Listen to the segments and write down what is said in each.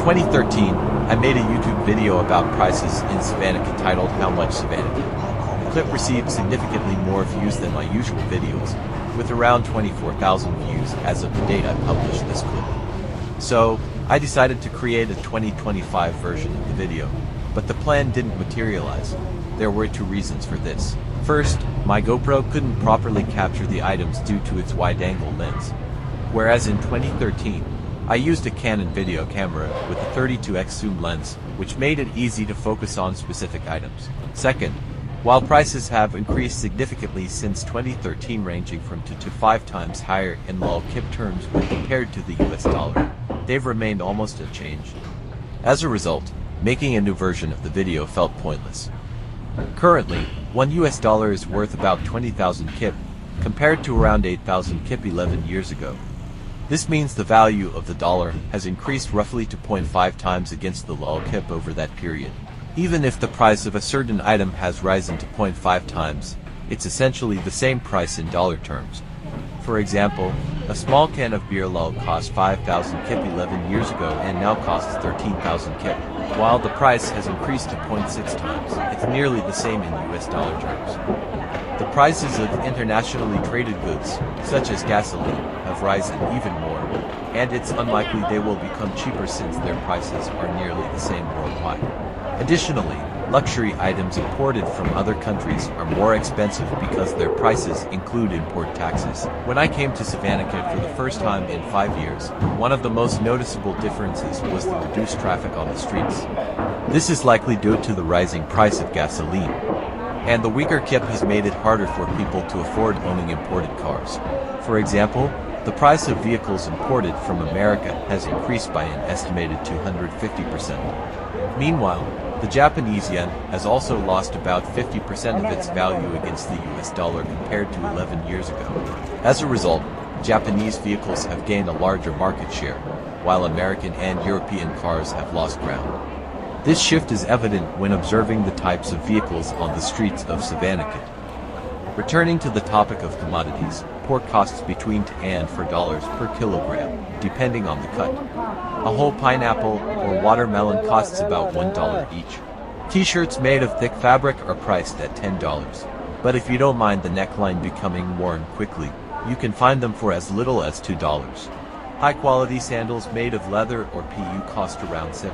2013, I made a YouTube video about prices in Savannakhet titled How Much Savannakhet. The clip received significantly more views than my usual videos, with around 24,000 views as of the date I published this clip. So, I decided to create a 2025 version of the video, but the plan didn't materialize. There were two reasons for this. First, my GoPro couldn't properly capture the items due to its wide-angle lens, whereas in 2013, I used a Canon video camera with a 32x zoom lens, which made it easy to focus on specific items. Second, while prices have increased significantly since 2013, ranging from 2 to 5 times higher in KIP terms when compared to the US dollar, they've remained almost unchanged. As a result, making a new version of the video felt pointless. Currently, $1 is worth about 20,000 KIP, compared to around 8,000 KIP 11 years ago. This means the value of the dollar has increased roughly to 0.5 times against the KIP over that period. Even if the price of a certain item has risen to 0.5 times, it's essentially the same price in dollar terms. For example, a small can of beer cost 5,000 KIP 11 years ago and now costs 13,000 KIP. While the price has increased to 0.6 times, it's nearly the same in US dollar terms. The prices of internationally traded goods, such as gasoline, have risen even more, and it's unlikely they will become cheaper since their prices are nearly the same worldwide. Additionally, luxury items imported from other countries are more expensive because their prices include import taxes. When I came to Savannakhet for the first time in 5 years, one of the most noticeable differences was the reduced traffic on the streets. This is likely due to the rising price of gasoline, and the weaker KIP has made it harder for people to afford owning imported cars. For example, the price of vehicles imported from America has increased by an estimated 250%. Meanwhile, the Japanese yen has also lost about 50% of its value against the US dollar compared to 11 years ago. As a result, Japanese vehicles have gained a larger market share, while American and European cars have lost ground. This shift is evident when observing the types of vehicles on the streets of Savannakhet. Returning to the topic of commodities, pork costs between $2 and $4 per kilogram, depending on the cut. A whole pineapple or watermelon costs about $1 each. T-shirts made of thick fabric are priced at $10, but if you don't mind the neckline becoming worn quickly, you can find them for as little as $2. High-quality sandals made of leather or PU cost around $7,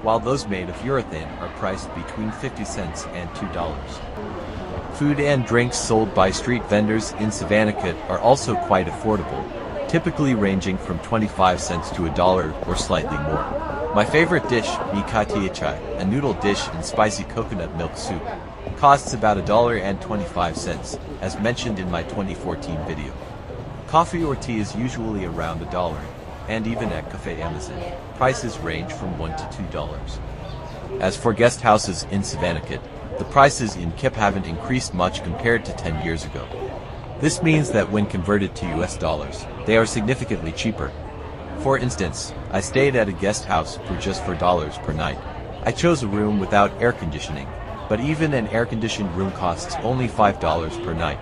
while those made of urethane are priced between 50 cents and $2. Food and drinks sold by street vendors in Savannakhet are also quite affordable, typically ranging from 25 cents to $1 or slightly more. My favorite dish, mi kai chai, a noodle dish in spicy coconut milk soup, costs about $1.25, as mentioned in my 2014 video. Coffee or tea is usually around $1, and even at Cafe Amazon, prices range from $1 to $2. As for guest houses in Savannakhet, the prices in KIP haven't increased much compared to 10 years ago. This means that when converted to US dollars, they are significantly cheaper. For instance, I stayed at a guest house for just $4 per night. I chose a room without air conditioning, but even an air-conditioned room costs only $5 per night.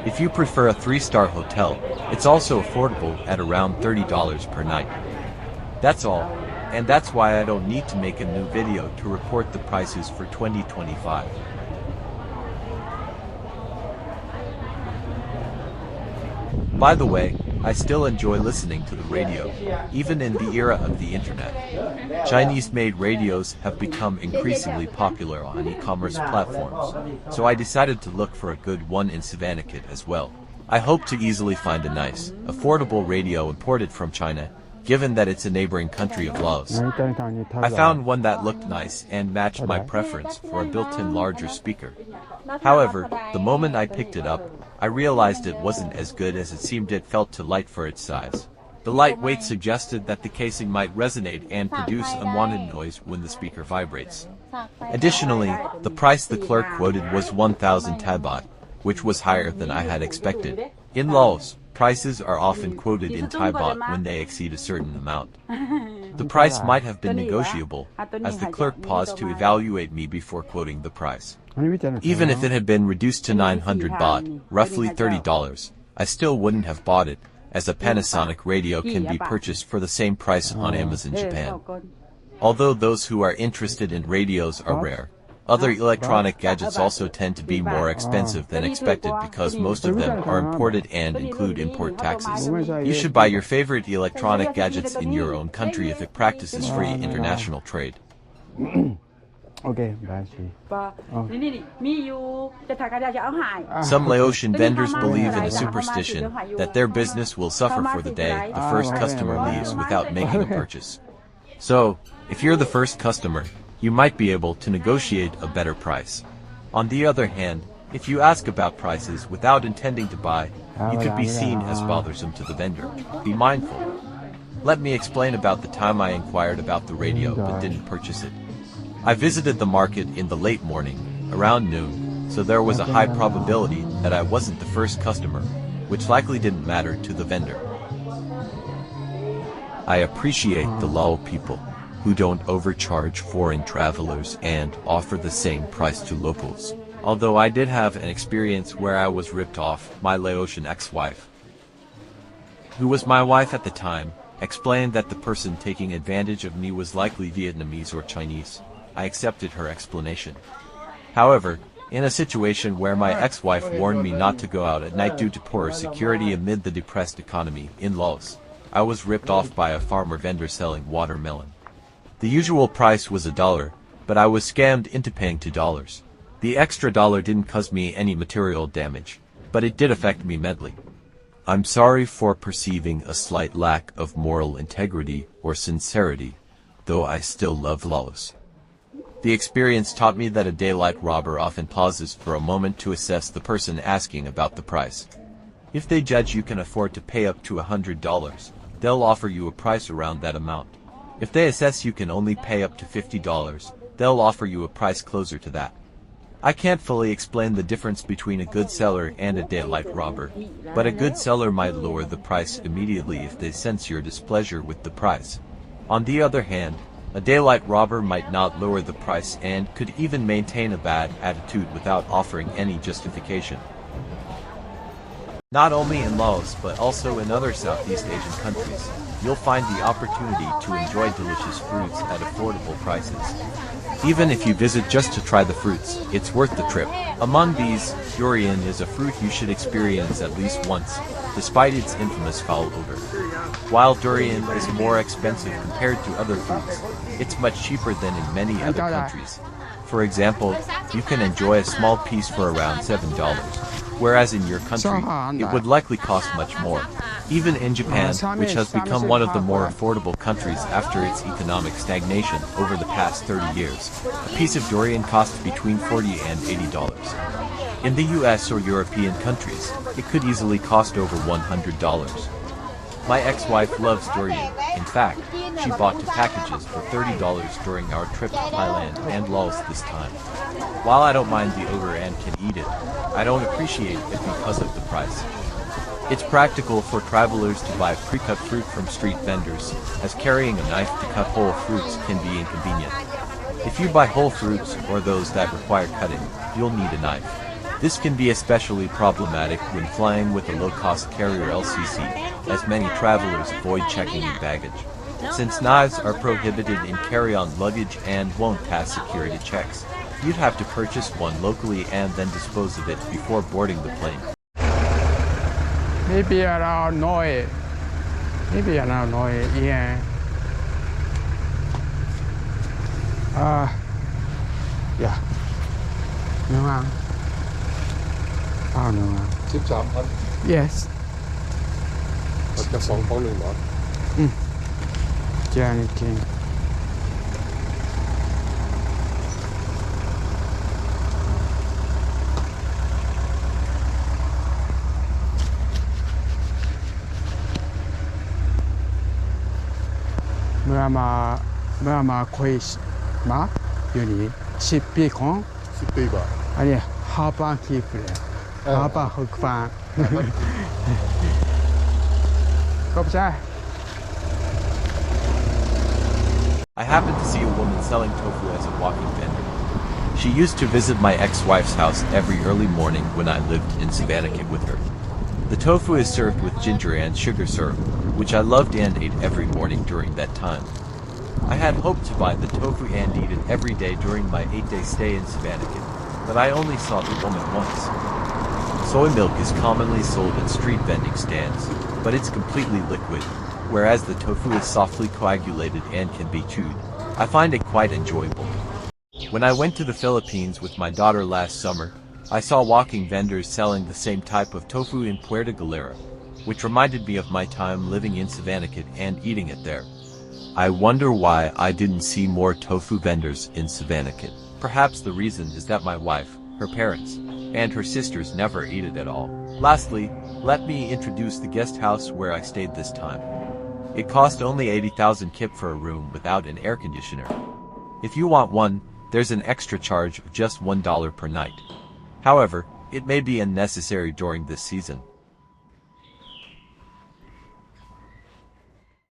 If you prefer a 3-star hotel, it's also affordable at around $30 per night. That's all, and that's why I don't need to make a new video to report the prices for 2025. By the way, I still enjoy listening to the radio, even in the era of the internet. Chinese-made radios have become increasingly popular on e-commerce platforms, so I decided to look for a good one in Savannakhet as well. I hope to easily find a nice, affordable radio imported from China, given that it's a neighboring country of Laos. I found one that looked nice and matched my preference for a built-in larger speaker. However, the moment I picked it up, I realized it wasn't as good as it seemed. It felt too light for its size. The light weight suggested that the casing might resonate and produce unwanted noise when the speaker vibrates. Additionally, the price the clerk quoted was 1,000 baht, which was higher than I had expected. In Laos, prices are often quoted in Thai baht when they exceed a certain amount. The price might have been negotiable, as the clerk paused to evaluate me before quoting the price. Even if it had been reduced to 900 baht, roughly $30, I still wouldn't have bought it, as a Panasonic radio can be purchased for the same price on Amazon Japan. Although those who are interested in radios are rare, other electronic gadgets also tend to be more expensive than expected because most of them are imported and include import taxes. You should buy your favorite electronic gadgets in your own country if it practices free international trade. Okay, Some Laotian vendors believe in a superstition that their business will suffer for the day the first customer leaves without making a purchase. So, if you're the first customer, you might be able to negotiate a better price. On the other hand, if you ask about prices without intending to buy, you could be seen as bothersome to the vendor. Be mindful. Let me explain about the time I inquired about the radio but didn't purchase it. I visited the market in the late morning, around noon, so there was a high probability that I wasn't the first customer, which likely didn't matter to the vendor. I appreciate the Lao people, who don't overcharge foreign travelers and offer the same price to locals. Although I did have an experience where I was ripped off, my Laotian ex-wife, who was my wife at the time, explained that the person taking advantage of me was likely Vietnamese or Chinese. I accepted her explanation. However, in a situation where my ex-wife warned me not to go out at night due to poor security amid the depressed economy in Laos, I was ripped off by a farmer vendor selling watermelon. The usual price was $1, but I was scammed into paying $2. The extra $1 didn't cause me any material damage, but it did affect me mentally. I'm sorry for perceiving a slight lack of moral integrity or sincerity, though I still love Laos. The experience taught me that a daylight robber often pauses for a moment to assess the person asking about the price. If they judge you can afford to pay up to $100, they'll offer you a price around that amount. If they assess you can only pay up to $50, they'll offer you a price closer to that. I can't fully explain the difference between a good seller and a daylight robber, but a good seller might lower the price immediately if they sense your displeasure with the price. On the other hand, a daylight robber might not lower the price and could even maintain a bad attitude without offering any justification. Not only in Laos but also in other Southeast Asian countries, you'll find the opportunity to enjoy delicious fruits at affordable prices. Even if you visit just to try the fruits, it's worth the trip. Among these, durian is a fruit you should experience at least once, despite its infamous foul odor. While durian is more expensive compared to other fruits, it's much cheaper than in many other countries. For example, you can enjoy a small piece for around $7, whereas in your country, it would likely cost much more. Even in Japan, which has become one of the more affordable countries after its economic stagnation over the past 30 years, a piece of durian costs between $40 and $80. In the US or European countries, it could easily cost over $100. My ex-wife loves durian. In fact, she bought 2 packages for $30 during our trip to Thailand and Laos this time. While I don't mind the odor and can eat it, I don't appreciate it because of the price. It's practical for travelers to buy pre-cut fruit from street vendors, as carrying a knife to cut whole fruits can be inconvenient. If you buy whole fruits or those that require cutting, you'll need a knife. This can be especially problematic when flying with a low-cost carrier LCC, as many travelers avoid checking in baggage. Since knives are prohibited in carry-on luggage and won't pass security checks, you'd have to purchase one locally and then dispose of it before boarding the plane. Maybe around noise. Yeah. Yeah. No. Oh, no. 13,000 Yes. จะ2 ของ 1เหรอ Journey King.เมื่อมาคุยมาอยู่นี่10 ปีของ 10 ปีบ่า อันนี้5 ปีคีบเลย5 ปี6 ปีขอบใจ I happened to see a woman selling tofu as a walking vendor. She used to visit my ex-wife's house every early morning when I lived in Savannakhet with her. The tofu is served with ginger and sugar syrup, which I loved and ate every morning during that time. I had hoped to buy the tofu and eat it every day during my 8-day stay in Savannakhet, but I only saw the woman once. Soy milk is commonly sold at street vending stands, but it's completely liquid, whereas the tofu is softly coagulated and can be chewed. I find it quite enjoyable. When I went to the Philippines with my daughter last summer, I saw walking vendors selling the same type of tofu in Puerto Galera, which reminded me of my time living in Savannakhet and eating it there. I wonder why I didn't see more tofu vendors in Savannakhet. Perhaps the reason is that my wife, her parents, and her sisters never eat it at all. Lastly, let me introduce the guest house where I stayed this time. It cost only 80,000 kip for a room without an air conditioner. If you want one, there's an extra charge of just $1 per night. However, it may be unnecessary during this season.